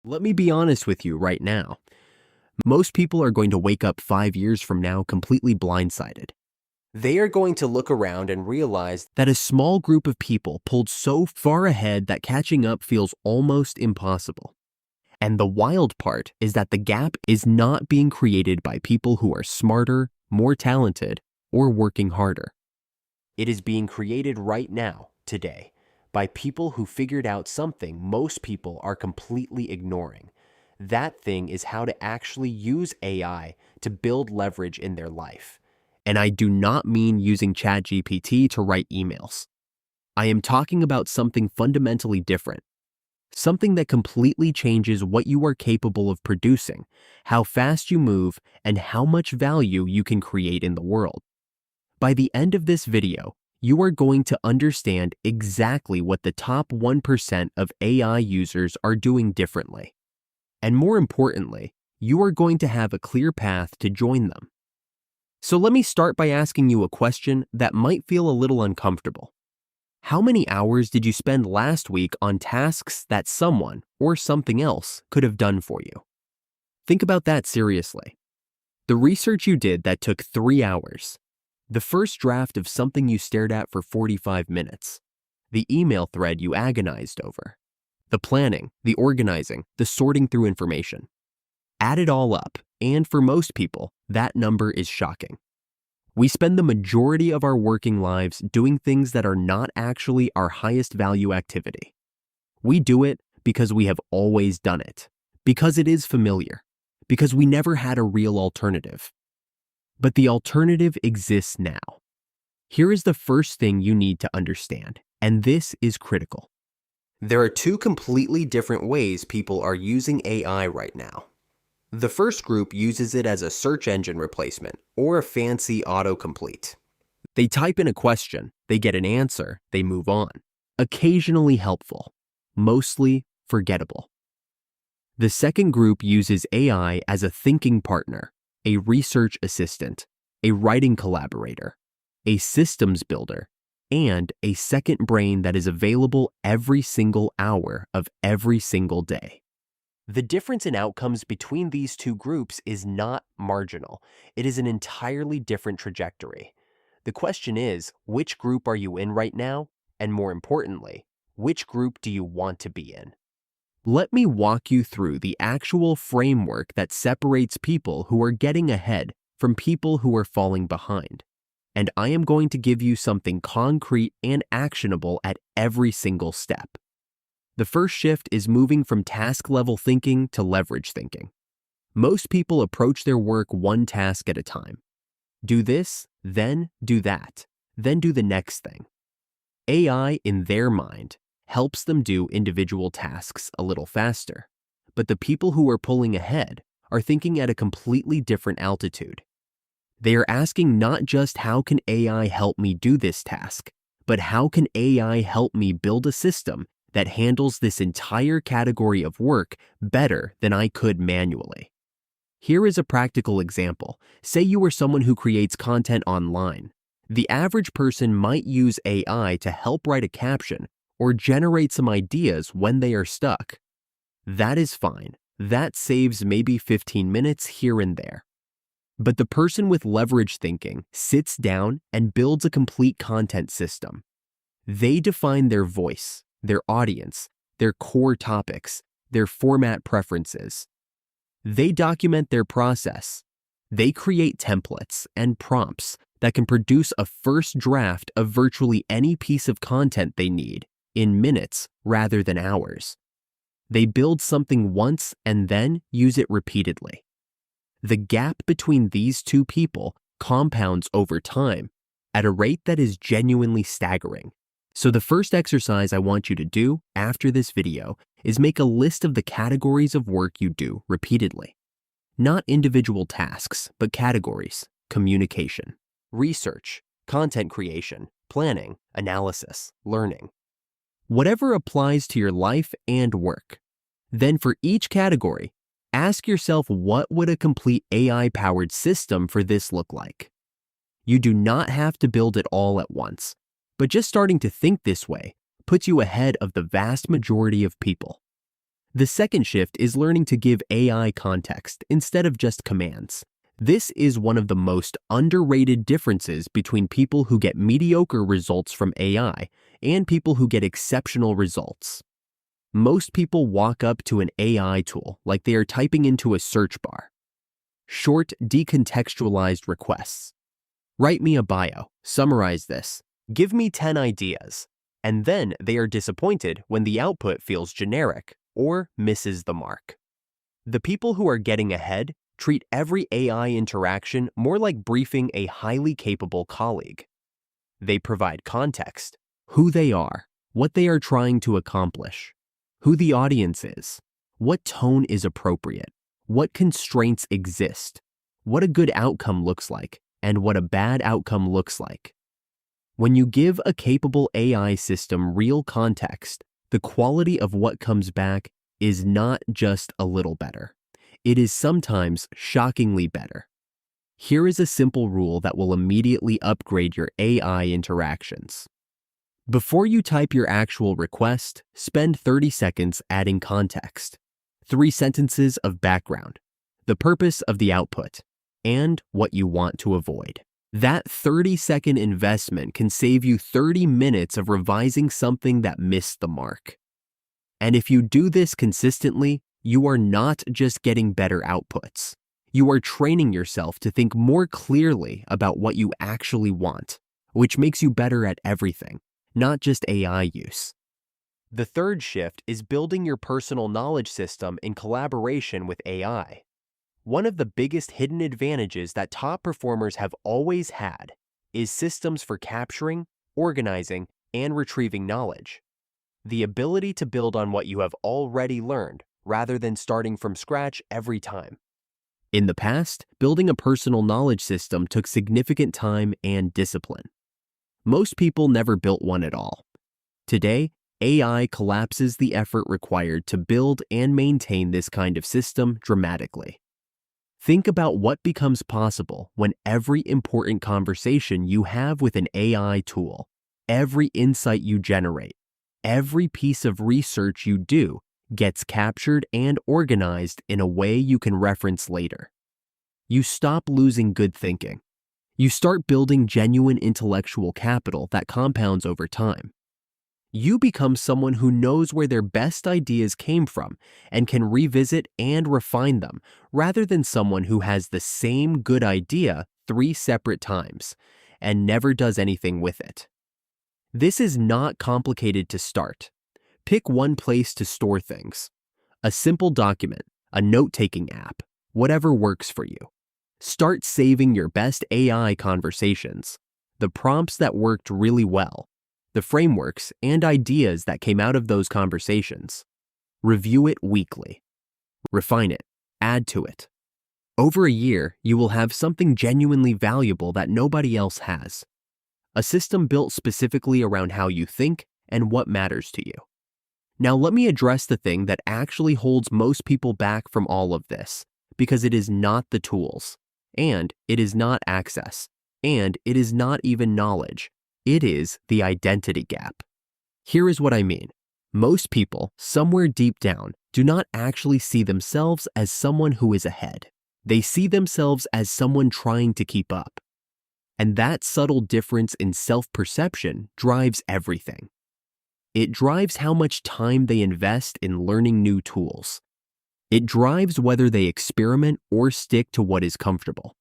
Let me be honest with you right now. Most people are going to wake up 5 years from now completely blindsided. They are going to look around and realize that a small group of people pulled so far ahead that catching up feels almost impossible. And the wild part is that the gap is not being created by people who are smarter, more talented, or working harder. It is being created right now, today, by people who figured out something most people are completely ignoring. That thing is how to actually use AI to build leverage in their life. And I do not mean using ChatGPT to write emails. I am talking about something fundamentally different. Something that completely changes what you are capable of producing, how fast you move, and how much value you can create in the world. By the end of this video, you are going to understand exactly what the top 1% of AI users are doing differently. And more importantly, you are going to have a clear path to join them. So let me start by asking you a question that might feel a little uncomfortable. How many hours did you spend last week on tasks that someone or something else could have done for you? Think about that seriously. The research you did that took 3 hours. The first draft of something you stared at for 45 minutes. The email thread you agonized over. The planning, the organizing, the sorting through information. Add it all up, and for most people, that number is shocking. We spend the majority of our working lives doing things that are not actually our highest value activity. We do it because we have always done it, because it is familiar, because we never had a real alternative. But the alternative exists now. Here is the first thing you need to understand, and this is critical. There are two completely different ways people are using AI right now. The first group uses it as a search engine replacement or a fancy autocomplete. They type in a question, they get an answer, they move on. Occasionally helpful, mostly forgettable. The second group uses AI as a thinking partner, a research assistant, a writing collaborator, a systems builder, and a second brain that is available every single hour of every single day. The difference in outcomes between these two groups is not marginal. It is an entirely different trajectory. The question is, which group are you in right now? And more importantly, which group do you want to be in? Let me walk you through the actual framework that separates people who are getting ahead from people who are falling behind. And I am going to give you something concrete and actionable at every single step. The first shift is moving from task-level thinking to leverage thinking. Most people approach their work one task at a time. Do this, then do that, then do the next thing. AI, in their mind, helps them do individual tasks a little faster. But the people who are pulling ahead are thinking at a completely different altitude. They are asking not just how can AI help me do this task, but how can AI help me build a system that handles this entire category of work better than I could manually. Here is a practical example. Say you are someone who creates content online. The average person might use AI to help write a caption or generate some ideas when they are stuck. That is fine. That saves maybe 15 minutes here and there. But the person with leverage thinking sits down and builds a complete content system. They define their voice, their audience, their core topics, their format preferences. They document their process. They create templates and prompts that can produce a first draft of virtually any piece of content they need in minutes rather than hours. They build something once and then use it repeatedly. The gap between these two people compounds over time at a rate that is genuinely staggering. So the first exercise I want you to do after this video is make a list of the categories of work you do repeatedly. Not individual tasks, but categories: communication, research, content creation, planning, analysis, learning. Whatever applies to your life and work. Then for each category, ask yourself, what would a complete AI-powered system for this look like? You do not have to build it all at once, but just starting to think this way puts you ahead of the vast majority of people. The second shift is learning to give AI context instead of just commands. This is one of the most underrated differences between people who get mediocre results from AI and people who get exceptional results. Most people walk up to an AI tool like they are typing into a search bar. Short, decontextualized requests. Write me a bio, summarize this, give me 10 ideas, and then they are disappointed when the output feels generic or misses the mark. The people who are getting ahead treat every AI interaction more like briefing a highly capable colleague. They provide context, who they are, what they are trying to accomplish, who the audience is, what tone is appropriate, what constraints exist, what a good outcome looks like, and what a bad outcome looks like. When you give a capable AI system real context, the quality of what comes back is not just a little better. It is sometimes shockingly better. Here is a simple rule that will immediately upgrade your AI interactions. Before you type your actual request, spend 30 seconds adding context. 3 sentences of background, the purpose of the output, and what you want to avoid. That 30-second investment can save you 30 minutes of revising something that missed the mark. And if you do this consistently, you are not just getting better outputs. You are training yourself to think more clearly about what you actually want, which makes you better at everything, not just AI use. The third shift is building your personal knowledge system in collaboration with AI. One of the biggest hidden advantages that top performers have always had is systems for capturing, organizing, and retrieving knowledge. The ability to build on what you have already learned rather than starting from scratch every time. In the past, building a personal knowledge system took significant time and discipline. Most people never built one at all. Today, AI collapses the effort required to build and maintain this kind of system dramatically. Think about what becomes possible when every important conversation you have with an AI tool, every insight you generate, every piece of research you do gets captured and organized in a way you can reference later. You stop losing good thinking. You start building genuine intellectual capital that compounds over time. You become someone who knows where their best ideas came from and can revisit and refine them, rather than someone who has the same good idea 3 separate times and never does anything with it. This is not complicated to start. Pick one place to store things. A simple document, a note-taking app, whatever works for you. Start saving your best AI conversations, the prompts that worked really well, the frameworks and ideas that came out of those conversations. Review it weekly. Refine it. Add to it. Over a year, you will have something genuinely valuable that nobody else has. A system built specifically around how you think and what matters to you. Now let me address the thing that actually holds most people back from all of this, because it is not the tools, and it is not access, and it is not even knowledge. It is the identity gap. Here is what I mean. Most people, somewhere deep down, do not actually see themselves as someone who is ahead. They see themselves as someone trying to keep up. And that subtle difference in self-perception drives everything. It drives how much time they invest in learning new tools. It drives whether they experiment or stick to what is comfortable.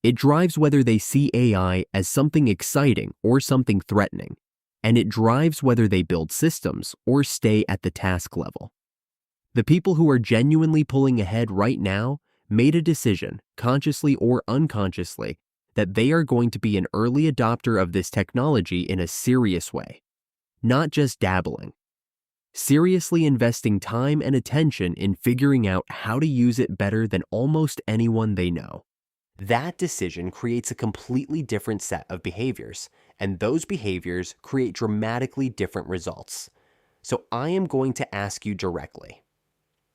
It drives whether they see AI as something exciting or something threatening. And it drives whether they build systems or stay at the task level. The people who are genuinely pulling ahead right now made a decision, consciously or unconsciously, that they are going to be an early adopter of this technology in a serious way, not just dabbling. Seriously investing time and attention in figuring out how to use it better than almost anyone they know. That decision creates a completely different set of behaviors, and those behaviors create dramatically different results. So I am going to ask you directly,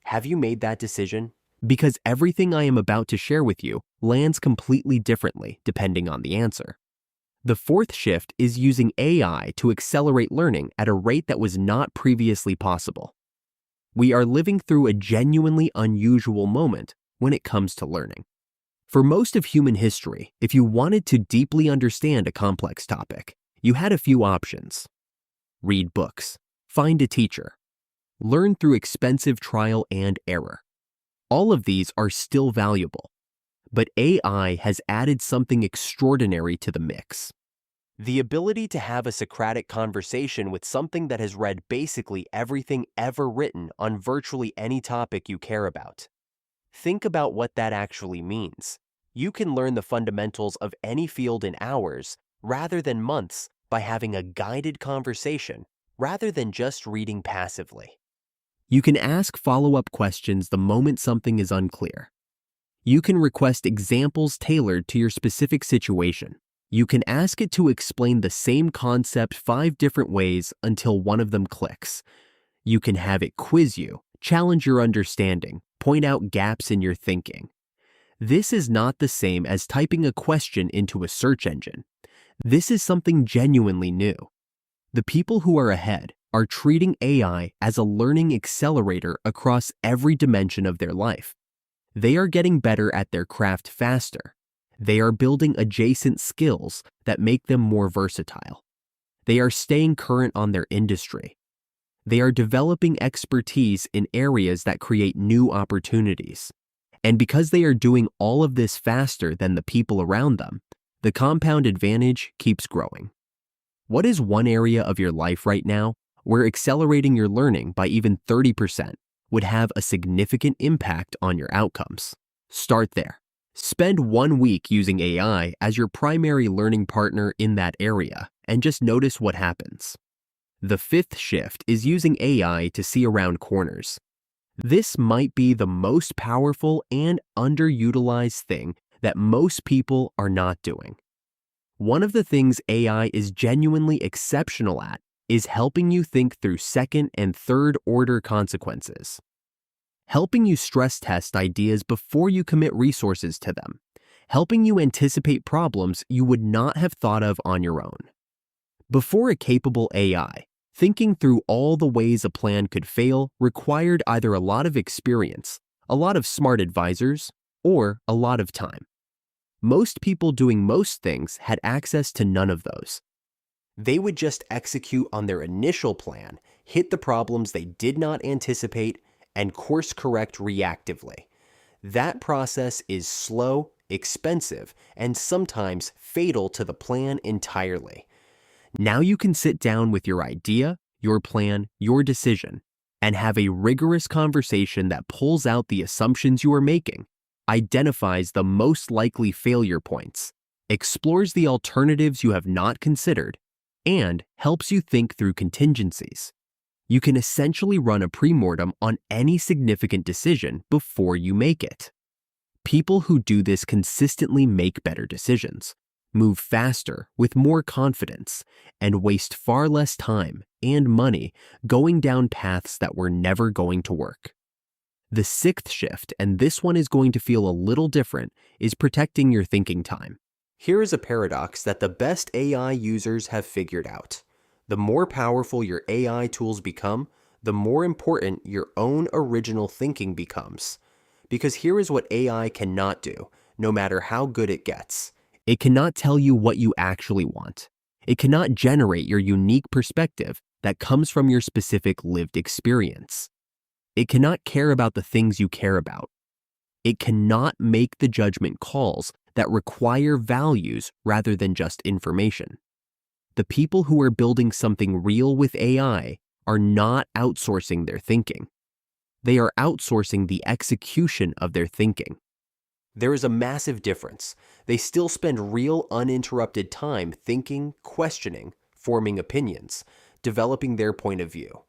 have you made that decision? Because everything I am about to share with you lands completely differently depending on the answer. The fourth shift is using AI to accelerate learning at a rate that was not previously possible. We are living through a genuinely unusual moment when it comes to learning. For most of human history, if you wanted to deeply understand a complex topic, you had a few options. Read books, find a teacher, learn through expensive trial and error. All of these are still valuable, but AI has added something extraordinary to the mix. The ability to have a Socratic conversation with something that has read basically everything ever written on virtually any topic you care about. Think about what that actually means. You can learn the fundamentals of any field in hours rather than months by having a guided conversation rather than just reading passively. You can ask follow-up questions the moment something is unclear. You can request examples tailored to your specific situation. You can ask it to explain the same concept 5 different ways until one of them clicks. You can have it quiz you, challenge your understanding, point out gaps in your thinking. This is not the same as typing a question into a search engine. This is something genuinely new. The people who are ahead are treating AI as a learning accelerator across every dimension of their life. They are getting better at their craft faster. They are building adjacent skills that make them more versatile. They are staying current on their industry. They are developing expertise in areas that create new opportunities. And because they are doing all of this faster than the people around them, the compound advantage keeps growing. What is one area of your life right now where accelerating your learning by even 30% would have a significant impact on your outcomes? Start there. Spend 1 week using AI as your primary learning partner in that area and just notice what happens. The 5th shift is using AI to see around corners. This might be the most powerful and underutilized thing that most people are not doing. One of the things AI is genuinely exceptional at is helping you think through second and third order consequences. Helping you stress test ideas before you commit resources to them, helping you anticipate problems you would not have thought of on your own. Before a capable AI, thinking through all the ways a plan could fail required either a lot of experience, a lot of smart advisors, or a lot of time. Most people doing most things had access to none of those. They would just execute on their initial plan, hit the problems they did not anticipate, and course correct reactively. That process is slow, expensive, and sometimes fatal to the plan entirely. Now you can sit down with your idea, your plan, your decision, and have a rigorous conversation that pulls out the assumptions you are making, identifies the most likely failure points, explores the alternatives you have not considered, and helps you think through contingencies. You can essentially run a premortem on any significant decision before you make it. People who do this consistently make better decisions, move faster with more confidence, and waste far less time and money going down paths that were never going to work. The 6th shift, and this one is going to feel a little different, is protecting your thinking time. Here is a paradox that the best AI users have figured out. The more powerful your AI tools become, the more important your own original thinking becomes. Because here is what AI cannot do, no matter how good it gets. It cannot tell you what you actually want. It cannot generate your unique perspective that comes from your specific lived experience. It cannot care about the things you care about. It cannot make the judgment calls that require values rather than just information. The people who are building something real with AI are not outsourcing their thinking. They are outsourcing the execution of their thinking. There is a massive difference. They still spend real uninterrupted time thinking, questioning, forming opinions, developing their point of view.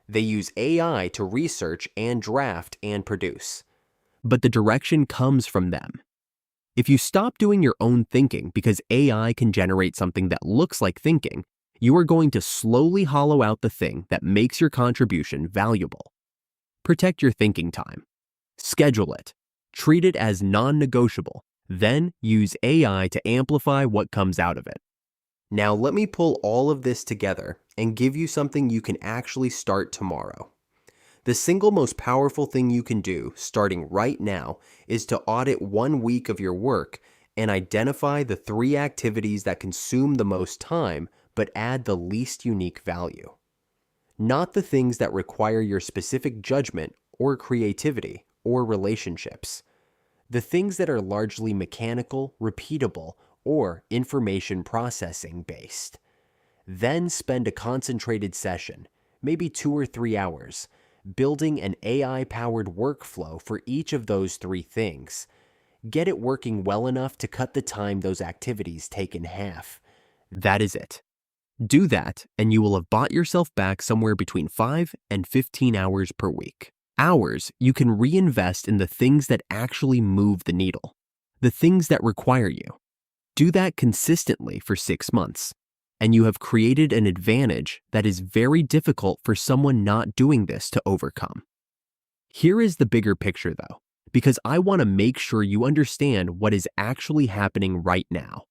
They use AI to research and draft and produce. But the direction comes from them. If you stop doing your own thinking because AI can generate something that looks like thinking, you are going to slowly hollow out the thing that makes your contribution valuable. Protect your thinking time. Schedule it. Treat it as non-negotiable. Then use AI to amplify what comes out of it. Now let me pull all of this together and give you something you can actually start tomorrow. The single most powerful thing you can do, starting right now, is to audit 1 week of your work and identify the 3 activities that consume the most time but add the least unique value. Not the things that require your specific judgment or creativity or relationships. The things that are largely mechanical, repeatable, or information processing based. Then spend a concentrated session, maybe 2 or 3 hours, building an AI-powered workflow for each of those 3 things. Get it working well enough to cut the time those activities take in half. That is it. Do that, and you will have bought yourself back somewhere between 5 and 15 hours per week. Hours you can reinvest in the things that actually move the needle, the things that require you. Do that consistently for 6 months, and you have created an advantage that is very difficult for someone not doing this to overcome. Here is the bigger picture though, because I want to make sure you understand what is actually happening right now.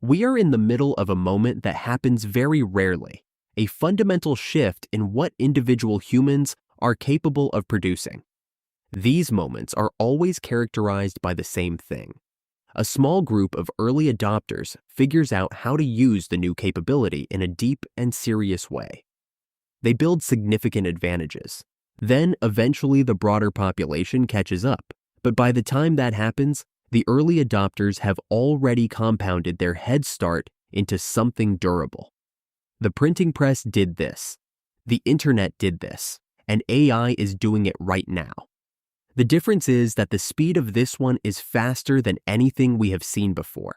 We are in the middle of a moment that happens very rarely, a fundamental shift in what individual humans are capable of producing. These moments are always characterized by the same thing. A small group of early adopters figures out how to use the new capability in a deep and serious way. They build significant advantages. Then, eventually, the broader population catches up. But by the time that happens, the early adopters have already compounded their head start into something durable. The printing press did this. The internet did this. And AI is doing it right now. The difference is that the speed of this one is faster than anything we have seen before.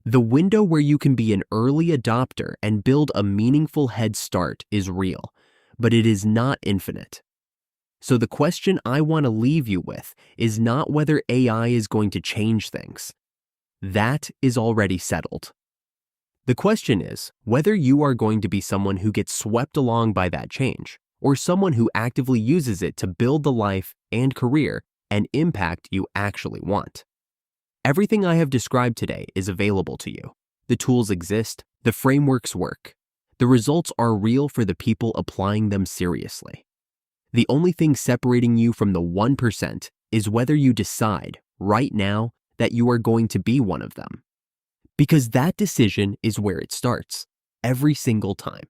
The window where you can be an early adopter and build a meaningful head start is real, but it is not infinite. So the question I want to leave you with is not whether AI is going to change things. That is already settled. The question is whether you are going to be someone who gets swept along by that change, or someone who actively uses it to build the life and career and impact you actually want. Everything I have described today is available to you. The tools exist, the frameworks work. The results are real for the people applying them seriously. The only thing separating you from the 1% is whether you decide right now that you are going to be one of them. Because that decision is where it starts, every single time.